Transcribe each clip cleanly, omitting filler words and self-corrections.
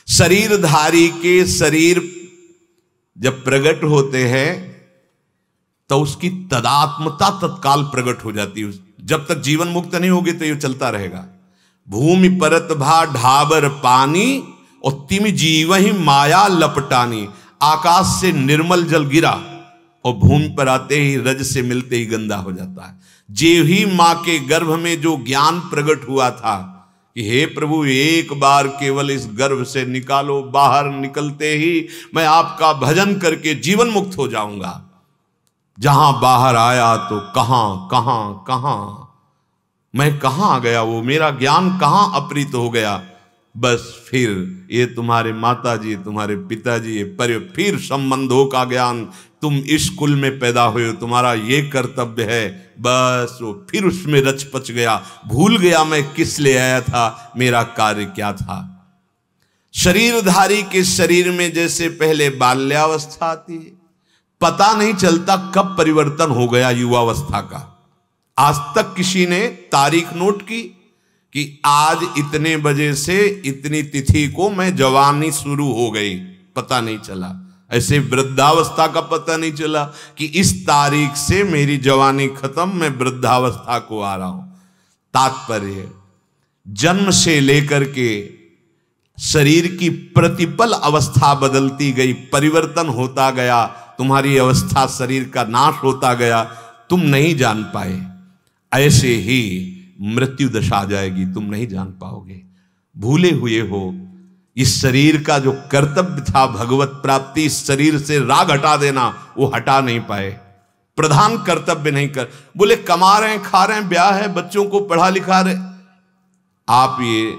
शरीरधारी के शरीर जब प्रकट होते हैं तो उसकी तदात्मता तत्काल प्रकट हो जाती है। जब तक जीवन मुक्त नहीं होगी तो ये चलता रहेगा। भूमि परत भा ढाबर पानी और तिम जीव ही माया लपटानी। आकाश से निर्मल जल गिरा और भूमि पर आते ही रज से मिलते ही गंदा हो जाता है। जे ही मां के गर्भ में जो ज्ञान प्रकट हुआ था कि हे प्रभु एक बार केवल इस गर्भ से निकालो, बाहर निकलते ही मैं आपका भजन करके जीवन मुक्त हो जाऊंगा। जहां बाहर आया तो कहां कहां कहां मैं कहां आ गया, वो मेरा ज्ञान कहां अपहृत हो गया। बस फिर ये तुम्हारे माता जी, तुम्हारे पिताजी, ये फिर संबंधों का ज्ञान, तुम इस कुल में पैदा हुए हो, तुम्हारा ये कर्तव्य है। बस वो फिर उसमें रच पच गया, भूल गया मैं किस लिए आया था, मेरा कार्य क्या था। शरीरधारी के शरीर में जैसे पहले बाल्यावस्था आती है, पता नहीं चलता कब परिवर्तन हो गया युवावस्था का। आज तक किसी ने तारीख नोट की कि आज इतने बजे से इतनी तिथि को मैं जवानी शुरू हो गई, पता नहीं चला। ऐसे वृद्धावस्था का पता नहीं चला कि इस तारीख से मेरी जवानी खत्म, मैं वृद्धावस्था को आ रहा हूं। तात्पर्य जन्म से लेकर के शरीर की प्रतिपल अवस्था बदलती गई, परिवर्तन होता गया, तुम्हारी अवस्था शरीर का नाश होता गया, तुम नहीं जान पाए। ऐसे ही मृत्यु दशा आ जाएगी, तुम नहीं जान पाओगे। भूले हुए हो इस शरीर का जो कर्तव्य था भगवत प्राप्ति, इस शरीर से राग हटा देना, वो हटा नहीं पाए। प्रधान कर्तव्य नहीं कर, बोले कमा रहे हैं, खा रहे हैं, ब्याह है, बच्चों को पढ़ा लिखा रहे। आप ये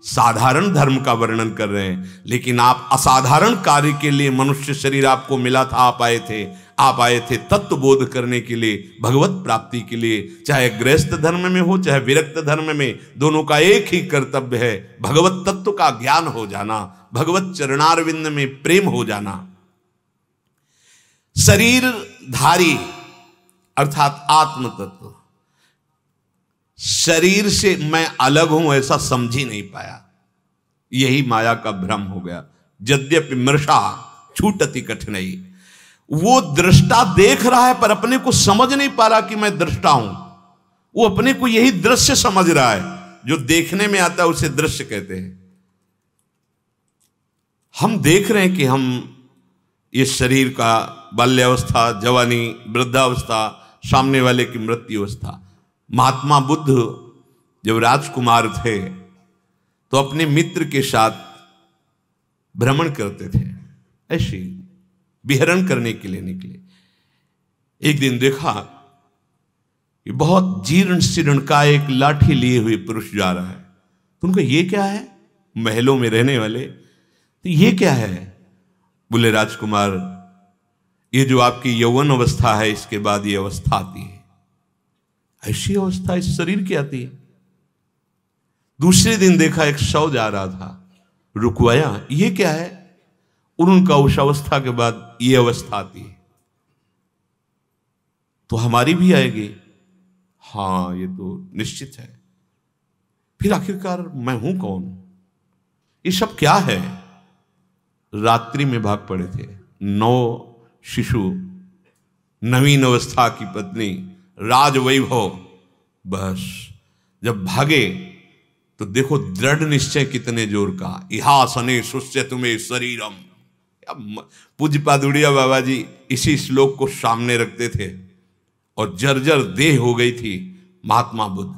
साधारण धर्म का वर्णन कर रहे हैं, लेकिन आप असाधारण कार्य के लिए मनुष्य शरीर आपको मिला था, आप आए थे तत्व बोध करने के लिए, भगवत प्राप्ति के लिए। चाहे गृहस्थ धर्म में हो चाहे विरक्त धर्म में, दोनों का एक ही कर्तव्य है, भगवत तत्व का ज्ञान हो जाना, भगवत चरणारविंद में प्रेम हो जाना। शरीरधारी अर्थात आत्म तत्व शरीर से मैं अलग हूं ऐसा समझ ही नहीं पाया, यही माया का भ्रम हो गया। यद्यपि मृषा छूटति कठिनाई, वो दृष्टा देख रहा है पर अपने को समझ नहीं पा रहा कि मैं दृष्टा हूं। वो अपने को यही दृश्य समझ रहा है, जो देखने में आता है उसे दृश्य कहते हैं। हम देख रहे हैं कि हम ये शरीर का बाल्यावस्था, जवानी, वृद्धावस्था, सामने वाले की मृत्यु अवस्था। महात्मा बुद्ध जब राजकुमार थे तो अपने मित्र के साथ भ्रमण करते थे, ऐसे विहरण करने के लिए निकले। एक दिन देखा कि बहुत जीर्ण शीर्ण का एक लाठी लिए हुए पुरुष जा रहा है। तो उनको ये क्या है, महलों में रहने वाले, तो ये क्या है? बोले राजकुमार, ये जो आपकी यौवन अवस्था है, इसके बाद ये अवस्था आती है। ऐसी अवस्था इस शरीर की आती है। दूसरे दिन देखा एक शव जा रहा था, रुकवाया, ये क्या है? उनका उस अवस्था के बाद ये अवस्था आती है, तो हमारी भी आएगी। हाँ, ये तो निश्चित है। फिर आखिरकार मैं हूं कौन? ये सब क्या है? रात्रि में भाग पड़े थे 9 शिशु, नवीन अवस्था की पत्नी, राजवैभव। बस जब भागे तो देखो दृढ़ निश्चय कितने जोर का, इहासने सुस्य तुम्हें शरीरम। पूज्यपाद उड़िया बाबा जी इसी श्लोक को सामने रखते थे और जर्जर देह हो गई थी महात्मा बुद्ध।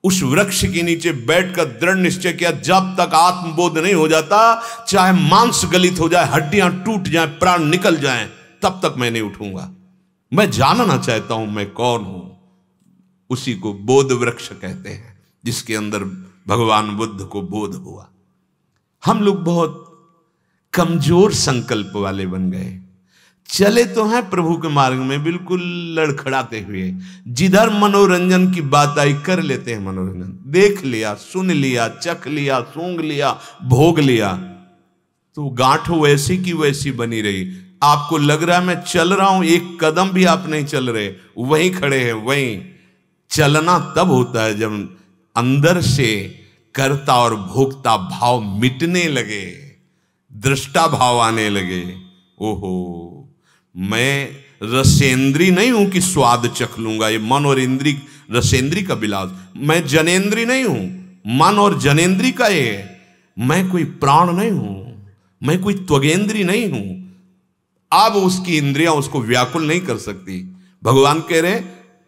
उस वृक्ष के नीचे बैठकर दृढ़ निश्चय किया, जब तक आत्मबोध नहीं हो जाता, चाहे मांस गलित हो जाए, हड्डियां टूट जाएं, प्राण निकल जाएं, तब तक मैं नहीं उठूंगा। मैं जानना चाहता हूं मैं कौन हूं। उसी को बोध वृक्ष कहते हैं, जिसके अंदर भगवान बुद्ध को बोध हुआ। हम लोग बहुत कमजोर संकल्प वाले बन गए, चले तो हैं प्रभु के मार्ग में बिल्कुल लड़खड़ाते हुए। जिधर मनोरंजन की बात आई कर लेते हैं मनोरंजन, देख लिया, सुन लिया, चख लिया, सूंघ लिया, भोग लिया, तो गांठ वैसी की वैसी बनी रही। आपको लग रहा है मैं चल रहा हूं, एक कदम भी आप नहीं चल रहे, वहीं खड़े हैं। वहीं चलना तब होता है जब अंदर से कर्ता और भोक्ता भाव मिटने लगे, दृष्टा भाव आने लगे। ओहो, मैं रसेंद्री नहीं हूं कि स्वाद चख लूंगा, ये मन और इंद्री रसेंद्री का विलास। मैं जनेंद्री नहीं हूं, मन और जनेंद्री का ये है। मैं कोई प्राण नहीं हूं, मैं कोई त्वगेंद्री नहीं हूं। अब उसकी इंद्रियां उसको व्याकुल नहीं कर सकती। भगवान कह रहे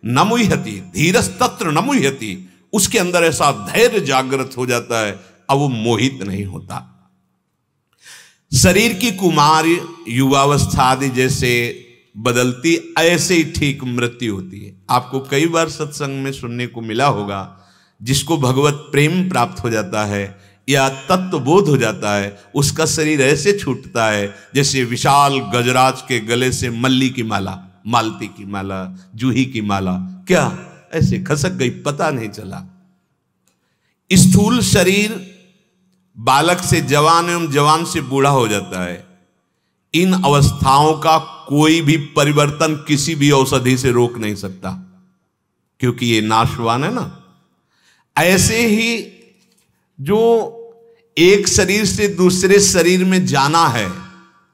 न मुह्यति धीरस तत्र न मुह्यति, उसके अंदर ऐसा धैर्य जागृत हो जाता है, अब वो मोहित नहीं होता। शरीर की कुमार युवावस्था आदि जैसे बदलती, ऐसे ही ठीक मृत्यु होती है। आपको कई बार सत्संग में सुनने को मिला होगा, जिसको भगवत प्रेम प्राप्त हो जाता है या तत्व बोध हो जाता है, उसका शरीर ऐसे छूटता है जैसे विशाल गजराज के गले से मल्ली की माला, मालती की माला, जूही की माला, क्या ऐसे खसक गई, पता नहीं चला। स्थूल शरीर बालक से जवान एवं जवान से बूढ़ा हो जाता है। इन अवस्थाओं का कोई भी परिवर्तन किसी भी औषधि से रोक नहीं सकता, क्योंकि ये नाशवान है ना। ऐसे ही जो एक शरीर से दूसरे शरीर में जाना है,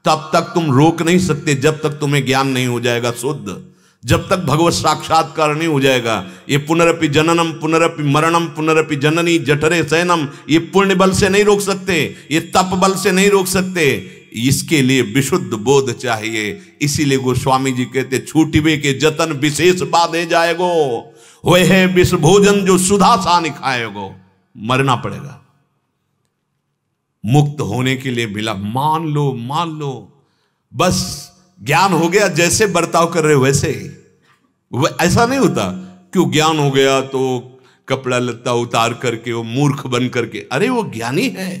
तब तक तुम रोक नहीं सकते जब तक तुम्हें ज्ञान नहीं हो जाएगा शुद्ध, जब तक भगवत साक्षात्कार नहीं हो जाएगा। ये पुनरपि जननम पुनरपि मरणम पुनरपि जननी जठरे शयनम, ये पुण्य बल से नहीं रोक सकते, ये तप बल से नहीं रोक सकते। इसके लिए विशुद्ध बोध चाहिए। इसीलिए गोस्वामी जी कहते छूटिवे के जतन विशेष बाधे जाएगो, होए है विष भोजन जो सुधा सा निखाएगो। मरना पड़ेगा मुक्त होने के लिए मिला। मान लो बस ज्ञान हो गया, जैसे बर्ताव कर रहे हो वैसे। ऐसा नहीं होता क्यों ज्ञान हो गया तो कपड़ा लत्ता उतार करके वो मूर्ख बन करके, अरे वो ज्ञानी है,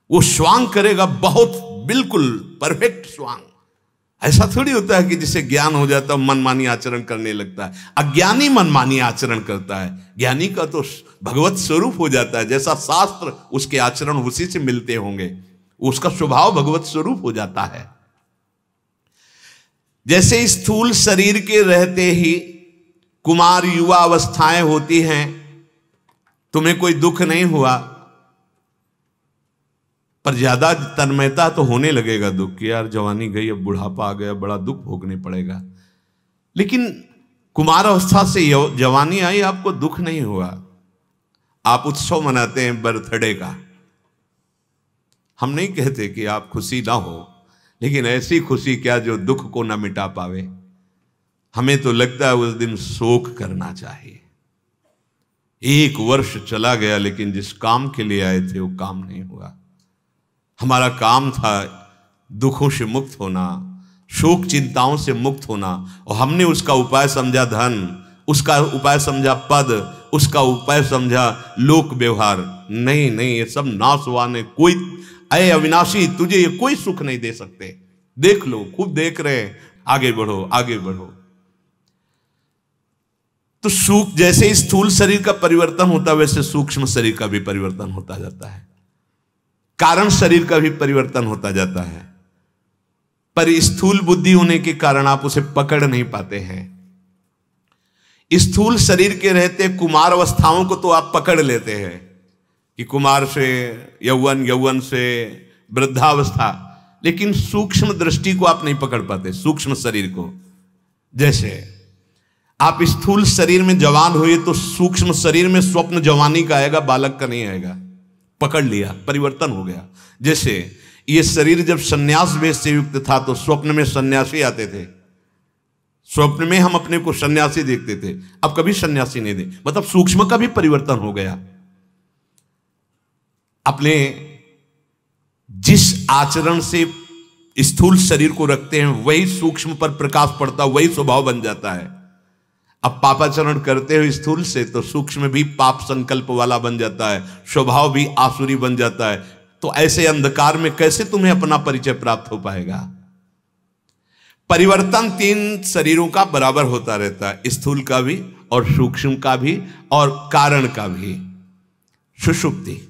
वो स्वांग करेगा बहुत, बिल्कुल परफेक्ट स्वांग। ऐसा थोड़ी होता है कि जिसे ज्ञान हो जाता है मनमानी आचरण करने लगता है। अज्ञानी मनमानी आचरण करता है, ज्ञानी का तो भगवत स्वरूप हो जाता है। जैसा शास्त्र उसके आचरण उसी से मिलते होंगे, उसका स्वभाव भगवत स्वरूप हो जाता है। जैसे स्थूल शरीर के रहते ही कुमार युवा अवस्थाएं होती हैं, तुम्हें कोई दुख नहीं हुआ, पर ज्यादा तन्मयता तो होने लगेगा दुख कि यार जवानी गई, अब बुढ़ापा आ गया, बड़ा दुख भोगने पड़ेगा। लेकिन कुमार अवस्था से जवानी आई, आपको दुख नहीं हुआ। आप उत्सव मनाते हैं बर्थडे का, हम नहीं कहते कि आप खुशी ना हो, लेकिन ऐसी खुशी क्या जो दुख को ना मिटा पावे। हमें तो लगता है उस दिन शोक करना चाहिए। एक वर्ष चला गया, लेकिन जिस काम के लिए आए थे वो काम नहीं हुआ। हमारा काम था दुखों से मुक्त होना, शोक चिंताओं से मुक्त होना, और हमने उसका उपाय समझा धन, उसका उपाय समझा पद, उसका उपाय समझा लोक व्यवहार। नहीं, ये सब नाशवान है। कोई अय अविनाशी, तुझे ये कोई सुख नहीं दे सकते। देख लो, खूब देख रहे हैं, आगे बढ़ो आगे बढ़ो। तो सुख जैसे स्थूल शरीर का परिवर्तन होता है, वैसे सूक्ष्म शरीर का भी परिवर्तन होता जाता है, कारण शरीर का भी परिवर्तन होता जाता है। पर स्थूल बुद्धि होने के कारण आप उसे पकड़ नहीं पाते हैं। स्थूल शरीर के रहते कुमार अवस्थाओं को तो आप पकड़ लेते हैं कि कुमार से यौवन, यौवन से वृद्धावस्था, लेकिन सूक्ष्म दृष्टि को आप नहीं पकड़ पाते, सूक्ष्म शरीर को। जैसे आप स्थूल शरीर में जवान हुए तो सूक्ष्म शरीर में स्वप्न जवानी का आएगा, बालक का नहीं आएगा। पकड़ लिया, परिवर्तन हो गया। जैसे ये शरीर जब सन्यास वेश से युक्त था तो स्वप्न में सन्यासी आते थे, स्वप्न में हम अपने को सन्यासी देखते थे, अब कभी सन्यासी नहीं दे, मतलब सूक्ष्म का भी परिवर्तन हो गया। अपने जिस आचरण से स्थूल शरीर को रखते हैं वही सूक्ष्म पर प्रकाश पड़ता, वही स्वभाव बन जाता है। अब पापाचरण करते हो स्थूल से तो सूक्ष्म भी पाप संकल्प वाला बन जाता है, स्वभाव भी आसुरी बन जाता है। तो ऐसे अंधकार में कैसे तुम्हें अपना परिचय प्राप्त हो पाएगा? परिवर्तन तीन शरीरों का बराबर होता रहता है, स्थूल का भी और सूक्ष्म का भी और कारण का भी। सुषुप्ति,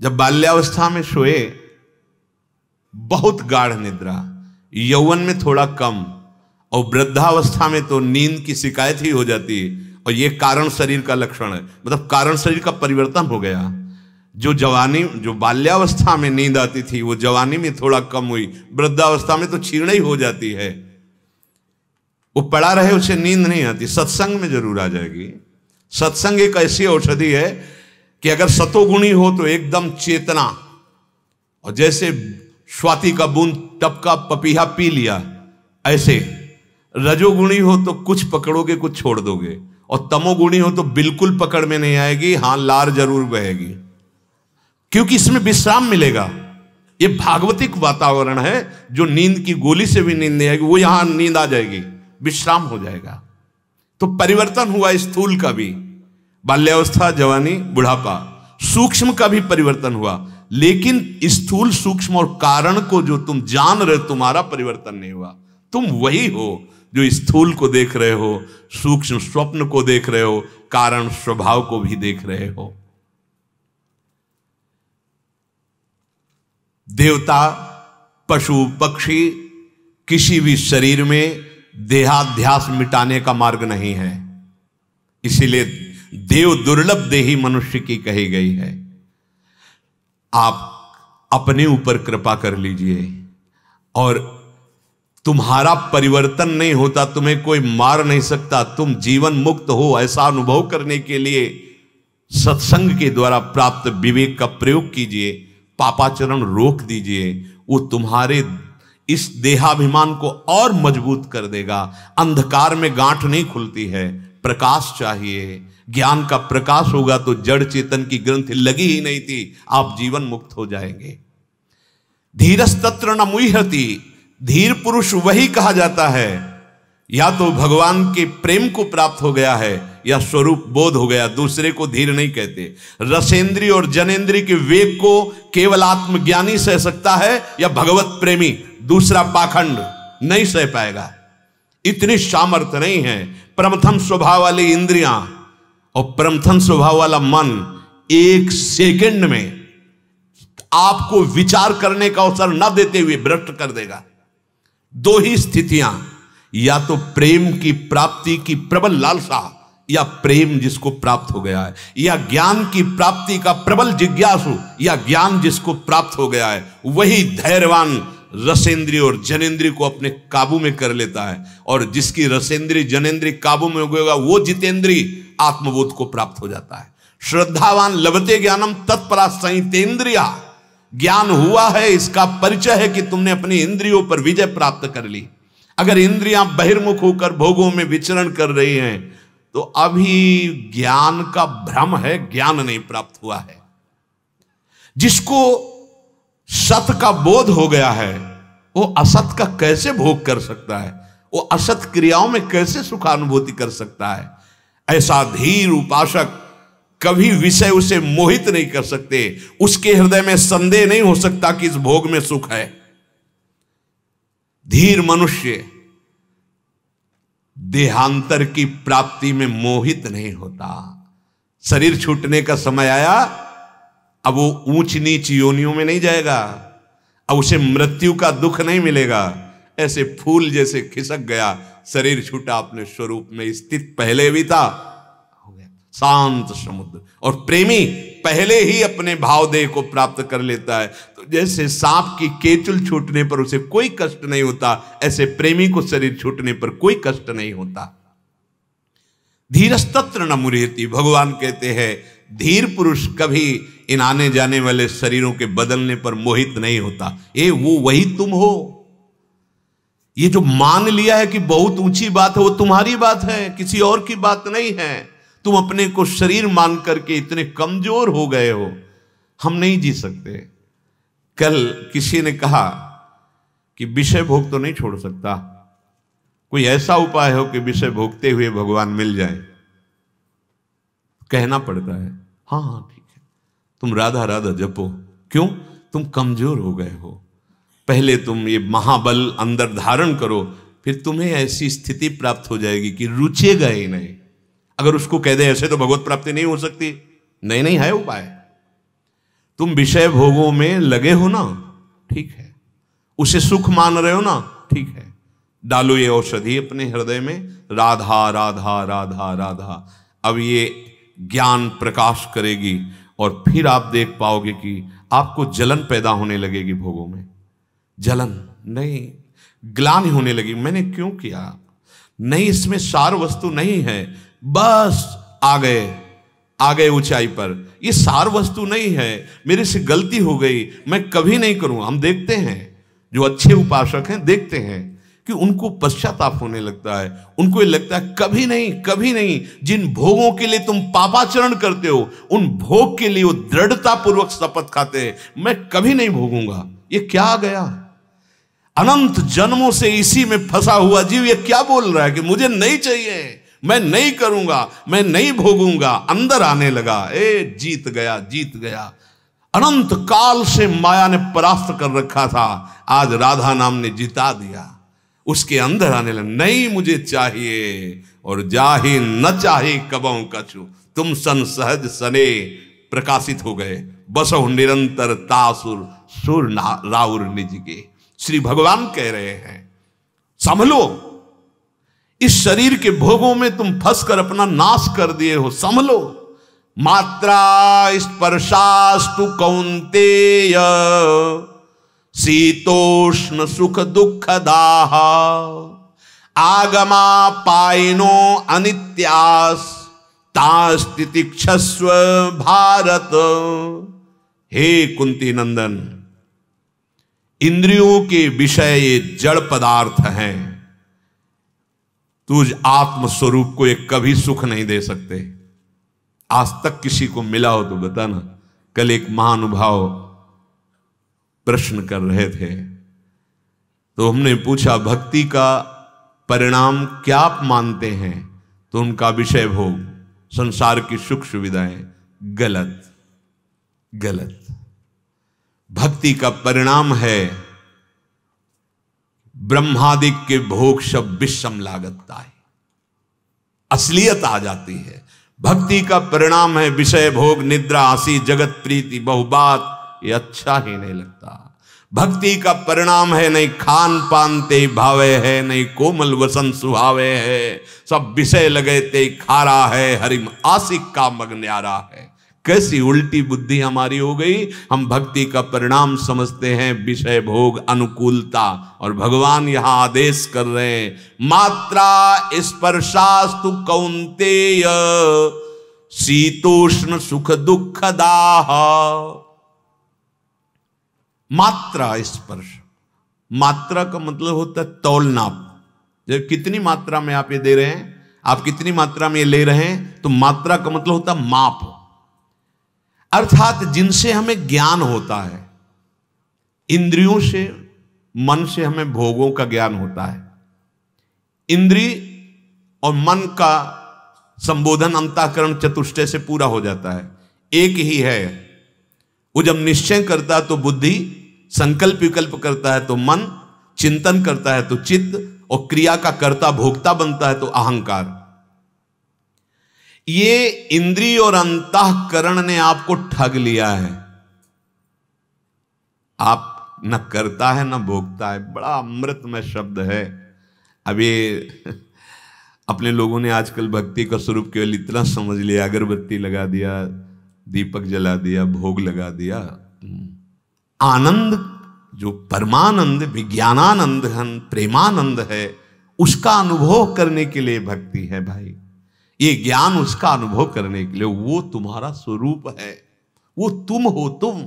जब बाल्यावस्था में सोए बहुत गाढ़ निद्रा, यौवन में थोड़ा कम, और वृद्धावस्था में तो नींद की शिकायत ही हो जाती है। और ये कारण शरीर का लक्षण है, मतलब कारण शरीर का परिवर्तन हो गया। जो बाल्यावस्था में नींद आती थी वो जवानी में थोड़ा कम हुई, वृद्धावस्था में तो क्षीण ही हो जाती है। वो पड़ा रहे उसे नींद नहीं आती, सत्संग में जरूर आ जाएगी। सत्संग एक ऐसी औषधि है कि अगर सतोगुणी हो तो एकदम चेतना, और जैसे स्वाति का बूंद टपका पपीहा पी लिया, ऐसे रजोगुणी हो तो कुछ पकड़ोगे कुछ छोड़ दोगे, और तमोगुणी हो तो बिल्कुल पकड़ में नहीं आएगी, हां लार जरूर बहेगी, क्योंकि इसमें विश्राम मिलेगा। ये भागवतिक वातावरण है, जो नींद की गोली से भी नींद नहीं आएगी, वो यहां नींद आ जाएगी, विश्राम हो जाएगा। तो परिवर्तन हुआ स्थूल का भी, बाल्यावस्था, जवानी, बुढ़ापा, सूक्ष्म का भी परिवर्तन हुआ, लेकिन स्थूल, सूक्ष्म और कारण को जो तुम जान रहे हो, तुम्हारा परिवर्तन नहीं हुआ। तुम वही हो जो स्थूल को देख रहे हो, सूक्ष्म स्वप्न को देख रहे हो, कारण स्वभाव को भी देख रहे हो। देवता, पशु, पक्षी, किसी भी शरीर में देहाध्यास मिटाने का मार्ग नहीं है। इसीलिए देव दुर्लभ देही मनुष्य की कही गई है। आप अपने ऊपर कृपा कर लीजिए, और तुम्हारा परिवर्तन नहीं होता, तुम्हें कोई मार नहीं सकता, तुम जीवन मुक्त हो, ऐसा अनुभव करने के लिए सत्संग के द्वारा प्राप्त विवेक का प्रयोग कीजिए, पापाचरण रोक दीजिए। वो तुम्हारे इस देहाभिमान को और मजबूत कर देगा। अंधकार में गांठ नहीं खुलती है, प्रकाश चाहिए। ज्ञान का प्रकाश होगा तो जड़ चेतन की ग्रंथि लगी ही नहीं थी, आप जीवन मुक्त हो जाएंगे। धीरस्तत्र न मुह्यति, धीर पुरुष वही कहा जाता है या तो भगवान के प्रेम को प्राप्त हो गया है या स्वरूप बोध हो गया, दूसरे को धीर नहीं कहते। रसेंद्री और जनेंद्री के वेग को केवल आत्मज्ञानी सह सकता है या भगवत प्रेमी, दूसरा पाखंड नहीं सह पाएगा। इतनी सामर्थ्य नहीं है। प्रमथन स्वभाव वाली इंद्रियां और प्रमथन स्वभाव वाला मन एक सेकंड में आपको विचार करने का अवसर न देते हुए भ्रष्ट कर देगा। दो ही स्थितियां, या तो प्रेम की प्राप्ति की प्रबल लालसा, या प्रेम जिसको प्राप्त हो गया है, या ज्ञान की प्राप्ति का प्रबल जिज्ञासु, या ज्ञान जिसको प्राप्त हो गया है, वही धैर्यवान रसेंद्रिय और जनेंद्रिय को अपने काबू में कर लेता है। और जिसकी रसेंद्रिय जनेंद्रिय काबू में हो गया वो जितेंद्रिय आत्मबोध को प्राप्त हो जाता है। श्रद्धावान लभते ज्ञानम तत्परा संहितेंद्रिया, ज्ञान हुआ है इसका परिचय है कि तुमने अपनी इंद्रियों पर विजय प्राप्त कर ली। अगर इंद्रियां बहिर्मुख होकर भोगों में विचरण कर रही हैं तो अभी ज्ञान का भ्रम है, ज्ञान नहीं प्राप्त हुआ है। जिसको सत का बोध हो गया है वो असत का कैसे भोग कर सकता है, वो असत क्रियाओं में कैसे सुखानुभूति कर सकता है। ऐसा धीर उपासक कभी विषय उसे मोहित नहीं कर सकते, उसके हृदय में संदेह नहीं हो सकता कि इस भोग में सुख है। धीर मनुष्य देहांतर की प्राप्ति में मोहित नहीं होता। शरीर छूटने का समय आया, अब वो ऊंच नीच योनियों में नहीं जाएगा, अब उसे मृत्यु का दुख नहीं मिलेगा। ऐसे फूल जैसे खिसक गया, शरीर छूटा, अपने स्वरूप में स्थित पहले भी था, हो गया शांत समुद्र। और प्रेमी पहले ही अपने भावदेह को प्राप्त कर लेता है। तो जैसे सांप की केचुल छूटने पर उसे कोई कष्ट नहीं होता, ऐसे प्रेमी को शरीर छूटने पर कोई कष्ट नहीं होता। धीरस्तत्र न मुह्यति, भगवान कहते हैं धीर पुरुष कभी इन आने जाने वाले शरीरों के बदलने पर मोहित नहीं होता। ये वो वही तुम हो। ये जो मान लिया है कि बहुत ऊंची बात है वो तुम्हारी बात है, किसी और की बात नहीं है। तुम अपने को शरीर मान करके इतने कमजोर हो गए हो, हम नहीं जी सकते। कल किसी ने कहा कि विषय भोग तो नहीं छोड़ सकता, कोई ऐसा उपाय हो कि विषय भोगते हुए भगवान मिल जाए। कहना पड़ता है हाँ हाँ ठीक है, तुम राधा राधा जपो। क्यों? तुम कमजोर हो गए हो। पहले तुम ये महाबल अंदर धारण करो, फिर तुम्हें ऐसी स्थिति प्राप्त हो जाएगी कि रुचेगा ही नहीं। अगर उसको कह दे ऐसे तो भगवत प्राप्ति नहीं हो सकती, नहीं नहीं है उपाय। तुम विषय भोगों में लगे हो ना, ठीक है, उसे सुख मान रहे हो ना, ठीक है, डालो ये औषधि अपने हृदय में, राधा राधा राधा राधा। अब ये ज्ञान प्रकाश करेगी और फिर आप देख पाओगे कि आपको जलन पैदा होने लगेगी भोगों में। जलन नहीं, ग्लानि होने लगी, मैंने क्यों किया, नहीं इसमें सार वस्तु नहीं है, बस आ गए ऊंचाई पर, ये सार वस्तु नहीं है, मेरे से गलती हो गई, मैं कभी नहीं करूंगा। हम देखते हैं जो अच्छे उपासक हैं, देखते हैं कि उनको पश्चाताप होने लगता है, उनको ये लगता है कभी नहीं, कभी नहीं। जिन भोगों के लिए तुम पापाचरण करते हो, उन भोग के लिए वो दृढ़ता पूर्वक शपथ खाते हैं, मैं कभी नहीं भोगूंगा। ये क्या आ गया, अनंत जन्मों से इसी में फंसा हुआ जीव ये क्या बोल रहा है कि मुझे नहीं चाहिए, मैं नहीं करूंगा, मैं नहीं भोगूंगा। अंदर आने लगा, जीत गया, जीत गया। अनंत काल से माया ने परास्त कर रखा था, आज राधा नाम ने जिता दिया। उसके अंदर आने लगा, नहीं मुझे चाहिए, और जाहि न चाहे कबहु कछु, तुम सन सहज सने प्रकाशित हो गए, बसहु निरंतर तासुर सुर राउर निज के। श्री भगवान कह रहे हैं संभलो, इस शरीर के भोगों में तुम फंस कर अपना नाश कर दिए हो, संभलो। मात्रा स्पर्शास्तु कौन्तेय शीतोष्ण सुख दुख दाह, आगमा पायनो अनित्यास तास्तितिक्षस्व भारत। हे कुंती नंदन, इंद्रियों के विषय ये जड़ पदार्थ हैं, तुझ आत्म स्वरूप को ये कभी सुख नहीं दे सकते। आज तक किसी को मिला हो तो बताना। कल एक महानुभाव प्रश्न कर रहे थे, तो हमने पूछा भक्ति का परिणाम क्या आप मानते हैं, तो उनका विषय भोग, संसार की सुख सुविधाएं। गलत, गलत। भक्ति का परिणाम है ब्रह्मादिक के भोग सब विषम लागता है, असलियत आ जाती है। भक्ति का परिणाम है विषय भोग, निद्रा, हंसी, जगत प्रीति, बहुबात, ये अच्छा ही नहीं लगता। भक्ति का परिणाम है नहीं खान पान ते भावे है, नहीं कोमल वसन सुहावे है, सब विषय लगे ते खारा है, हरिम आशिक का मग न्यारा है। कैसी उल्टी बुद्धि हमारी हो गई, हम भक्ति का परिणाम समझते हैं विषय भोग, अनुकूलता, और भगवान यहां आदेश कर रहे हैं मात्रा स्पर्शास्तु कौन्तेय शीतोष्ण सुख दुख दाह। मात्रा स्पर्श, मात्रा का मतलब होता है तौल नाप। जब कितनी मात्रा में आप ये दे रहे हैं, आप कितनी मात्रा में ये ले रहे हैं, तो मात्रा का मतलब होता है माप, अर्थात जिनसे हमें ज्ञान होता है। इंद्रियों से, मन से हमें भोगों का ज्ञान होता है। इंद्रिय और मन का संबोधन अंतःकरण चतुष्टय से पूरा हो जाता है, एक ही है। वो जब निश्चय करता है तो बुद्धि, संकल्प विकल्प करता है तो मन, चिंतन करता है तो चित्त, और क्रिया का कर्ता भोक्ता बनता है तो अहंकार। ये इंद्रिय और अंतःकरण ने आपको ठग लिया है। आप न करता है न भोगता है। बड़ा अमृतमय शब्द है। अब ये अपने लोगों ने आजकल भक्ति का स्वरूप केवल इतना समझ लिया, अगरबत्ती लगा दिया, दीपक जला दिया, भोग लगा दिया। आनंद जो परमानंद, विज्ञानानंद, प्रेमानंद है, उसका अनुभव करने के लिए भक्ति है भाई। ये ज्ञान उसका अनुभव करने के लिए, वो तुम्हारा स्वरूप है, वो तुम हो। तुम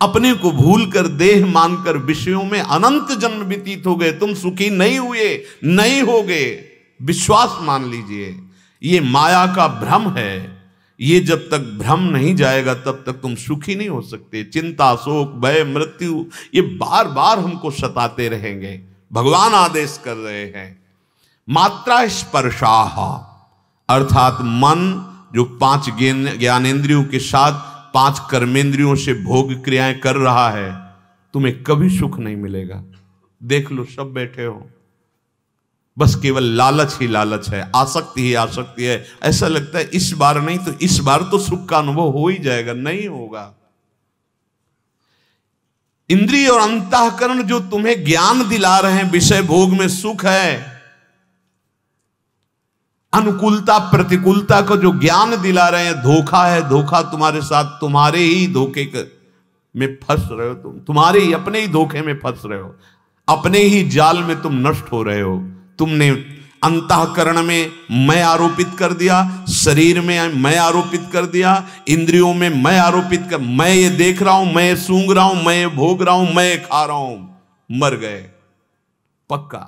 अपने को भूल कर, देह मानकर विषयों में अनंत जन्म व्यतीत हो गए, तुम सुखी नहीं हुए, नहीं हो गए। विश्वास मान लीजिए, ये माया का भ्रम है। ये जब तक भ्रम नहीं जाएगा तब तक तुम सुखी नहीं हो सकते। चिंता, शोक, भय, मृत्यु, ये बार बार हमको सताते रहेंगे। भगवान आदेश कर रहे हैं मात्रा स्पर्शाह, अर्थात मन जो 5 ज्ञानेंद्रियों के साथ 5 कर्मेंद्रियों से भोग क्रियाएं कर रहा है, तुम्हें कभी सुख नहीं मिलेगा। देख लो, सब बैठे हो, बस केवल लालच ही लालच है, आसक्ति ही आसक्ति है। ऐसा लगता है इस बार नहीं तो इस बार तो सुख का अनुभव हो ही जाएगा, नहीं होगा। इंद्रिय और अंतःकरण जो तुम्हें ज्ञान दिला रहे हैं विषय भोग में सुख है, अनुकूलता प्रतिकूलता को जो ज्ञान दिला रहे हैं, धोखा है, धोखा तुम्हारे साथ, तुम्हारे ही धोखे में फंस रहे हो, तुम्हारे ही अपने ही धोखे में फंस रहे हो, अपने ही जाल में तुम नष्ट हो रहे हो। तुमने अंतःकरण में मैं आरोपित कर दिया, शरीर में मैं आरोपित कर दिया, इंद्रियों में मैं आरोपित कर, मैं ये देख रहा हूं, मैं ये सूंघ रहा हूं, मैं ये भोग रहा हूं, मैं ये खा रहा हूं। मर गए, पक्का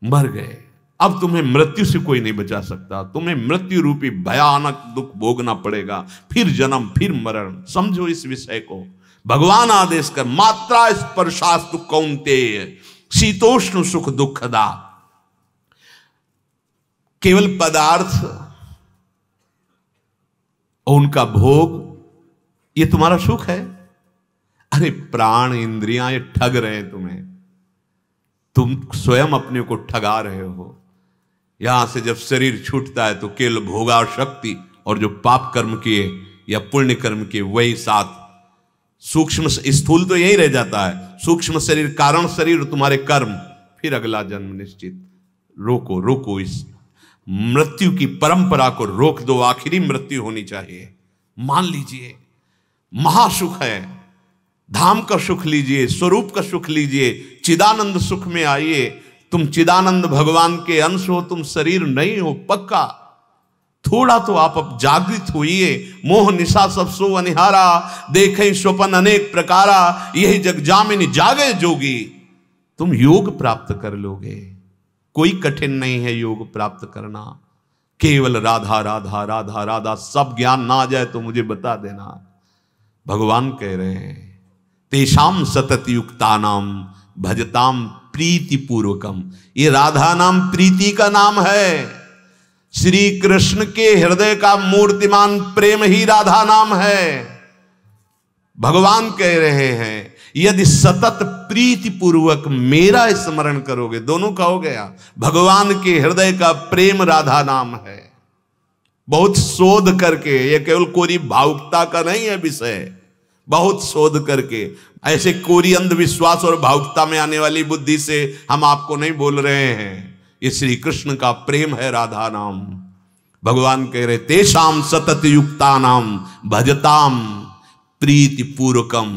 मर गए। अब तुम्हें मृत्यु से कोई नहीं बचा सकता, तुम्हें मृत्यु रूपी भयानक दुख भोगना पड़ेगा, फिर जन्म फिर मरण। समझो इस विषय को। भगवान आदेश कर, मात्रा स्पर्शास्तु कौन्तेय शीतोष्ण सुख दुखदा। केवल पदार्थ और उनका भोग ये तुम्हारा सुख है? अरे प्राण इंद्रियां ये ठग रहे हैं तुम्हें, तुम स्वयं अपने को ठगा रहे हो। यहां से जब शरीर छूटता है तो केवल भोगा शक्ति और जो पाप कर्म किए या पुण्य कर्म किए वही साथ, सूक्ष्म स्थूल तो यही रह जाता है, सूक्ष्म शरीर, कारण शरीर, तुम्हारे कर्म, फिर अगला जन्म निश्चित। रोको रोको, इस मृत्यु की परंपरा को रोक दो। आखिरी मृत्यु होनी चाहिए, मान लीजिए। महासुख है, धाम का सुख लीजिए, स्वरूप का सुख लीजिए, चिदानंद सुख में आइए। तुम चिदानंद भगवान के अंश हो, तुम शरीर नहीं हो, पक्का। थोड़ा तो आप अब जागृत होइए। मोह निशा सब सो अनिहारा, देखें स्वपन अनेक प्रकारा, यही जग जामिनी जागे जोगी। तुम योग प्राप्त कर लोगे, कोई कठिन नहीं है योग प्राप्त करना। केवल राधा राधा राधा राधा, सब ज्ञान ना आ जाए तो मुझे बता देना। भगवान कह रहे हैं, तेषाम सतत युक्तानाम भजताम प्रीति पूर्वकम। ये राधा नाम प्रीति का नाम है। श्री कृष्ण के हृदय का मूर्तिमान प्रेम ही राधा नाम है। भगवान कह रहे हैं, यदि सतत प्रीति पूर्वक मेरा स्मरण करोगे, दोनों का हो गया। भगवान के हृदय का प्रेम राधा नाम है। बहुत शोध करके, यह केवल कोरी भावुकता का नहीं है विषय, बहुत शोध करके, ऐसे कोरी अंधविश्वास और भावुकता में आने वाली बुद्धि से हम आपको नहीं बोल रहे हैं। ये श्री कृष्ण का प्रेम है, राधा नाम। भगवान कह रहे, तेषाम सतत युक्ता नाम भजताम प्रीति पूर्वकम।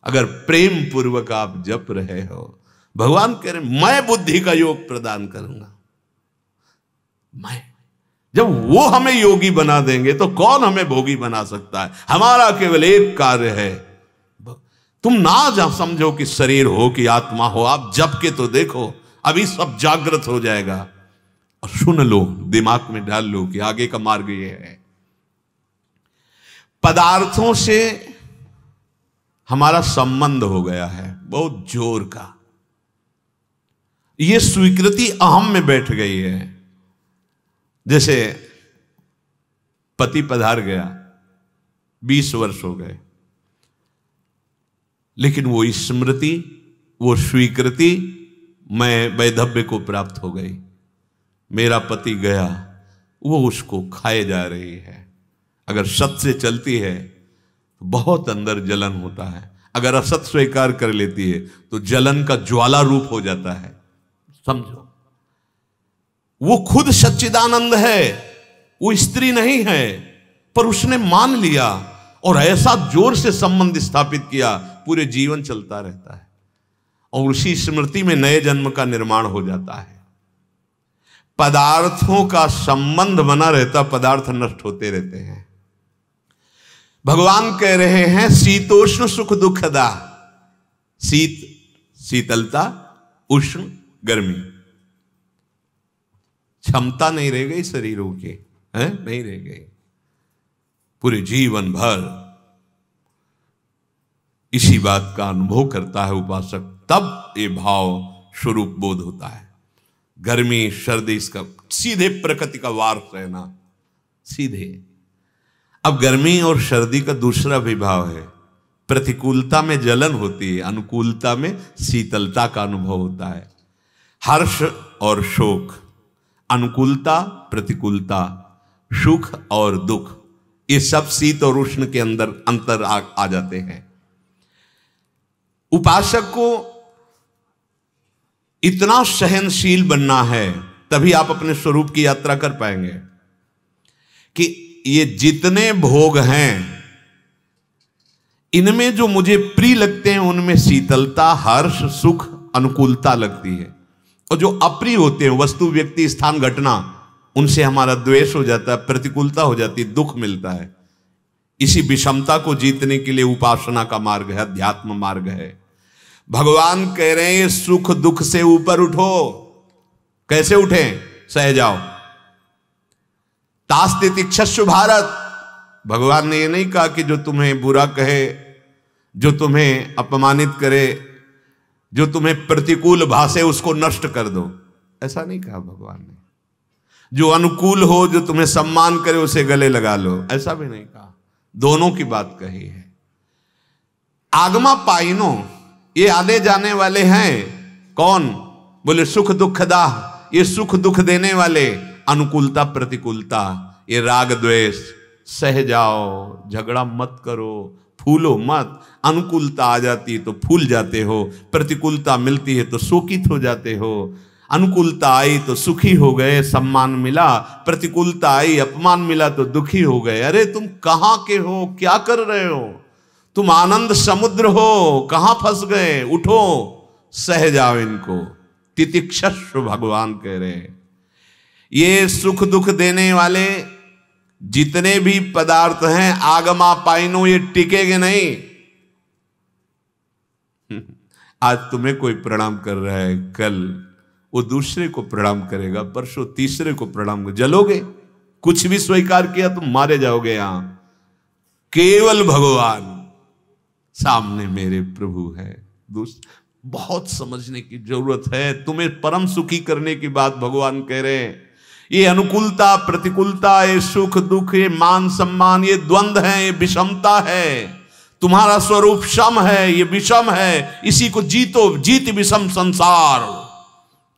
अगर प्रेम पूर्वक आप जप रहे हो, भगवान कह रहे मैं बुद्धि का योग प्रदान करूंगा। मैं, जब वो हमें योगी बना देंगे तो कौन हमें भोगी बना सकता है? हमारा केवल एक कार्य है, तुम ना जा समझो कि शरीर हो कि आत्मा हो, आप जप के तो देखो, अभी सब जागृत हो जाएगा। और सुन लो, दिमाग में डाल लो कि आगे का मार्ग ये है। पदार्थों से हमारा संबंध हो गया है बहुत जोर का, ये स्वीकृति अहम में बैठ गई है। जैसे पति पधार गया, 20 वर्ष हो गए, लेकिन वो स्मृति, वो स्वीकृति मैं वैधव्य को प्राप्त हो गई। मेरा पति गया, वो उसको खाए जा रही है। अगर सत से चलती है तो बहुत अंदर जलन होता है, अगर असत स्वीकार कर लेती है तो जलन का ज्वाला रूप हो जाता है। समझो, वो खुद सच्चिदानंद है, वो स्त्री नहीं है, पर उसने मान लिया और ऐसा जोर से संबंध स्थापित किया, पूरे जीवन चलता रहता है और उसी स्मृति में नए जन्म का निर्माण हो जाता है। पदार्थों का संबंध बना रहता, पदार्थ नष्ट होते रहते हैं। भगवान कह रहे हैं, शीतोष्ण सुख दुखदा। शीत शीतलता, उष्ण गर्मी, क्षमता नहीं रह गई शरीरों की, है नहीं रह गई। पूरे जीवन भर इसी बात का अनुभव करता है उपासक, तब ये भाव स्वरूप बोध होता है। गर्मी सर्दी, इसका सीधे प्रकृति का वार रहना, सीधे। अब गर्मी और सर्दी का दूसरा भी भाव है, प्रतिकूलता में जलन होती है, अनुकूलता में शीतलता का अनुभव होता है। हर्ष और शोक, अनुकूलता प्रतिकूलता, सुख और दुख, ये सब शीत और उष्ण के अंदर अंतर आ जाते हैं। उपासक को इतना सहनशील बनना है, तभी आप अपने स्वरूप की यात्रा कर पाएंगे। कि ये जितने भोग हैं, इनमें जो मुझे प्रिय लगते हैं उनमें शीतलता, हर्ष, सुख, अनुकूलता लगती है, और जो अप्रिय होते हैं, वस्तु, व्यक्ति, स्थान, घटना, उनसे हमारा द्वेष हो जाता है, प्रतिकूलता हो जाती है, दुख मिलता है। इसी विषमता को जीतने के लिए उपासना का मार्ग है, अध्यात्म मार्ग है। भगवान कह रहे हैं सुख दुख से ऊपर उठो। कैसे उठें? सह जाओ। तास्ति तिक्षस्व भारत। भगवान ने ये नहीं कहा कि जो तुम्हें बुरा कहे, जो तुम्हें अपमानित करे, जो तुम्हें प्रतिकूल भाषे उसको नष्ट कर दो, ऐसा नहीं कहा भगवान ने। जो अनुकूल हो, जो तुम्हें सम्मान करे, उसे गले लगा लो, ऐसा भी नहीं कहा। दोनों की बात कही है। आगमा पाइनो, ये आने जाने वाले हैं। कौन? बोले सुख दुखदा, ये सुख दुख देने वाले, अनुकूलता प्रतिकूलता, ये राग द्वेष। सह जाओ, झगड़ा मत करो, फूलो मत। अनुकूलता आ जाती है तो फूल जाते हो, प्रतिकूलता मिलती है तो शोकित हो जाते हो। अनुकूलता आई तो सुखी हो गए, सम्मान मिला, प्रतिकूलता आई, अपमान मिला तो दुखी हो गए। अरे तुम कहां के हो? क्या कर रहे हो? तुम आनंद समुद्र हो, कहां फंस गए? उठो, सह जाओ इनको। तितिक्षस्व भगवान कह रहे हैं। ये सुख दुख देने वाले जितने भी पदार्थ हैं, आगमा पाइनो, ये टिकेंगे नहीं। आज तुम्हें कोई प्रणाम कर रहा है, कल वो दूसरे को प्रणाम करेगा, परसों तीसरे को प्रणाम कर, जलोगे। कुछ भी स्वीकार किया तुम मारे जाओगे। यहां केवल भगवान सामने मेरे प्रभु है। बहुत समझने की जरूरत है। तुम्हें परम सुखी करने की बात भगवान कह रहे हैं। ये अनुकूलता प्रतिकूलता, ये सुख दुख, ये मान सम्मान, ये द्वंद्व है, ये विषमता है। तुम्हारा स्वरूप सम है, ये विषम है। इसी को जीतो। जीत विषम संसार,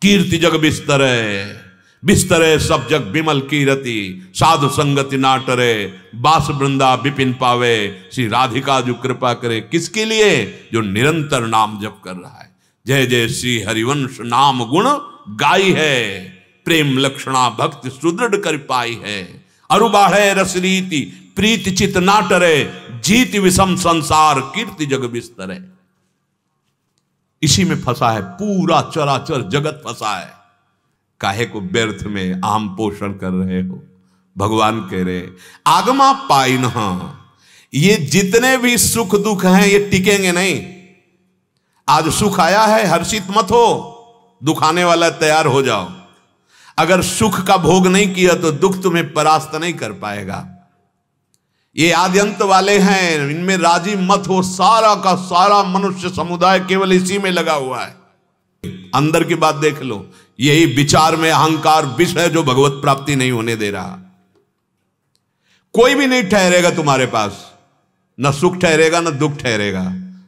कीर्ति जग बिस्तरे। बिस्तरे सब जग विमल कीरति, साधु संगति ना टरे। बास वृंदा विपिन पावे, श्री राधिका जो कृपा करे। किसके लिए? जो निरंतर नाम जप कर रहा है। जय जय श्री हरिवंश नाम गुण गाई है। प्रेम लक्षणा भक्ति सुदृढ़ कर पाई है। अरु बाढ़े रस रीति, प्रीति चित ना टरे। जीत विषम संसार, कीर्ति जग बिस्तरे। इसी में फंसा है पूरा चराचर जगत फंसा है। काहे को व्यर्थ में आम पोषण कर रहे हो? भगवान कह रहे आगमा पाइन, ये जितने भी सुख दुख हैं ये टिकेंगे नहीं। आज सुख आया है, हर्षित मत हो। दुख आने वाला तैयार हो जाओ। अगर सुख का भोग नहीं किया तो दुख तुम्हें परास्त नहीं कर पाएगा। ये आद्यंत वाले हैं, इनमें राजी मत हो। सारा का सारा मनुष्य समुदाय केवल इसी में लगा हुआ है। अंदर की बात देख लो। यही विचार में अहंकार विष है जो भगवत प्राप्ति नहीं होने दे रहा। कोई भी नहीं ठहरेगा तुम्हारे पास। न सुख ठहरेगा, न दुख ठहरेगा,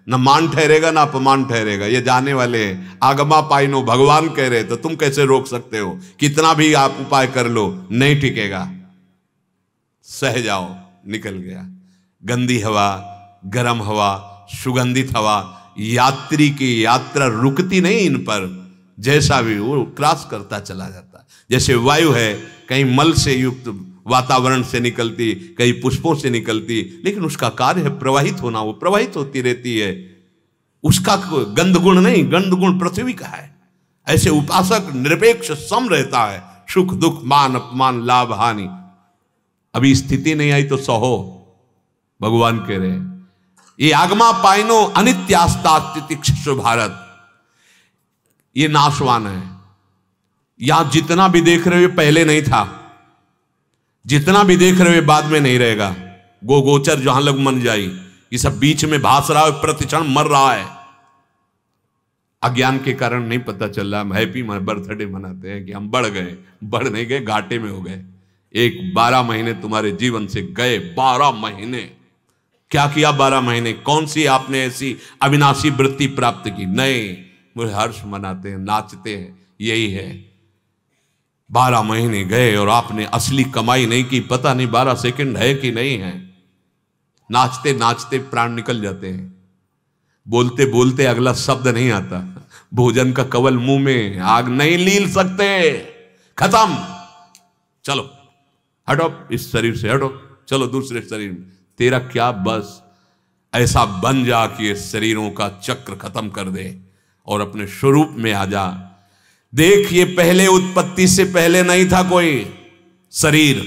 न मान ठहरेगा, न अपमान ठहरेगा। ये जाने वाले हैं। आगमा पाइनो, भगवान कह रहे तो तुम कैसे रोक सकते हो? कितना भी आप उपाय कर लो, नहीं टिकेगा। सह जाओ। निकल गया। गंदी हवा, गर्म हवा, सुगंधित हवा, यात्री की यात्रा रुकती नहीं इन पर। जैसा भी वो क्रॉस करता चला जाता। जैसे वायु है, कहीं मल से युक्त वातावरण से निकलती, कहीं पुष्पों से निकलती, लेकिन उसका कार्य है प्रवाहित होना। वो प्रवाहित होती रहती है। उसका गंध गुण नहीं, गंध गुण पृथ्वी का है। ऐसे उपासक निरपेक्ष सम रहता है। सुख दुख, मान अपमान, लाभ हानि। अभी स्थिति नहीं आई तो सहो। भगवान कह रहे हैं ये आगमा पाइनो अनित्यास्ता तितिक्षस्व भारत, ये नाशवान है। यहां जितना भी देख रहे हो पहले नहीं था। जितना भी देख रहे हो बाद में नहीं रहेगा। गोचर जहां लग मन जाई, ये सब बीच में भास रहा है, प्रतिक्षण मर रहा है। अज्ञान के कारण नहीं पता चल रहा। हम हैप्पी बर्थडे मनाते हैं कि हम बढ़ गए। बढ़ नहीं गए, घाटे में हो गए। 12 महीने तुम्हारे जीवन से गए। 12 महीने क्या किया? 12 महीने कौन सी आपने ऐसी अविनाशी वृत्ति प्राप्त की? नहीं, वो हर्ष मनाते हैं, नाचते हैं, यही है। 12 महीने गए और आपने असली कमाई नहीं की। पता नहीं 12 सेकंड है कि नहीं है। नाचते नाचते प्राण निकल जाते हैं। बोलते बोलते अगला शब्द नहीं आता। भोजन का कवल मुंह में, आग नहीं लील सकते। खत्म, चलो हटो इस शरीर से, हटो, चलो दूसरे शरीर में। तेरा क्या बस, ऐसा बन जा कि ये शरीरों का चक्र खत्म कर दे और अपने स्वरूप में आ जा। देख, ये पहले उत्पत्ति से पहले नहीं था कोई शरीर,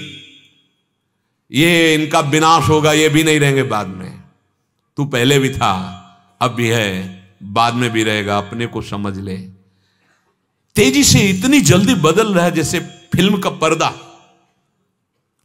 ये इनका विनाश होगा, ये भी नहीं रहेंगे बाद में। तू पहले भी था, अब भी है, बाद में भी रहेगा, अपने को समझ ले। तेजी से इतनी जल्दी बदल रहा है जैसे फिल्म का पर्दा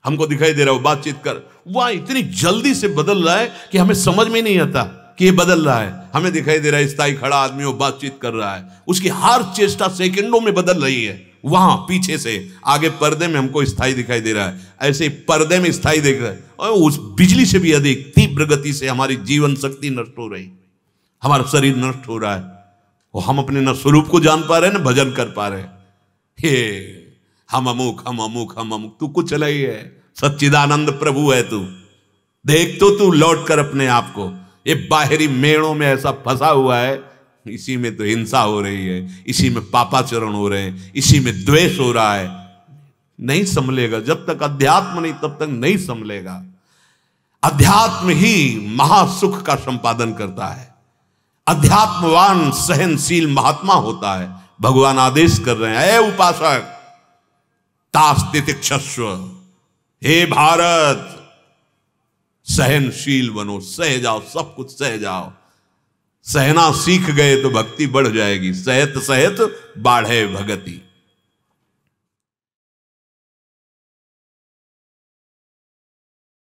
हमको दिखाई दे रहा है, वो बातचीत कर, वह इतनी जल्दी से बदल रहा है कि हमें समझ में नहीं आता कि ये बदल रहा है। हमें दिखाई दे रहा है स्थायी खड़ा आदमी वो बातचीत कर रहा है, उसकी हर चेष्टा सेकंडों में बदल रही है। वहां पीछे से आगे पर्दे में हमको स्थायी दिखाई दे रहा है, ऐसे पर्दे में स्थायी दिख रहा है, और उस बिजली से भी अधिक तीव्र गति से हमारी जीवन शक्ति नष्ट हो रही, हमारा शरीर नष्ट हो रहा है, और हम अपने न स्वरूप को जान पा रहे हैं, न भजन कर पा रहे हैं। हे हम अमुक, हम अमुक, हम अमुक, तू कुछ नहीं है, सच्चिदानंद प्रभु है तू। देख तो तू लौट कर अपने आप को, ये बाहरी मेड़ों में ऐसा फंसा हुआ है, इसी में तो हिंसा हो रही है, इसी में पापाचरण हो रहे हैं, इसी में द्वेष हो रहा है। नहीं संभलेगा, जब तक अध्यात्म नहीं तब तक नहीं संभलेगा। अध्यात्म ही महासुख का संपादन करता है। अध्यात्मवान सहनशील महात्मा होता है। भगवान आदेश कर रहे हैं, ए उपासक, तास्तितिक्षस्व, हे भारत, सहनशील बनो, सह जाओ, सब कुछ सह जाओ। सहना सीख गए तो भक्ति बढ़ जाएगी, सहत सहत बाढ़े भगति।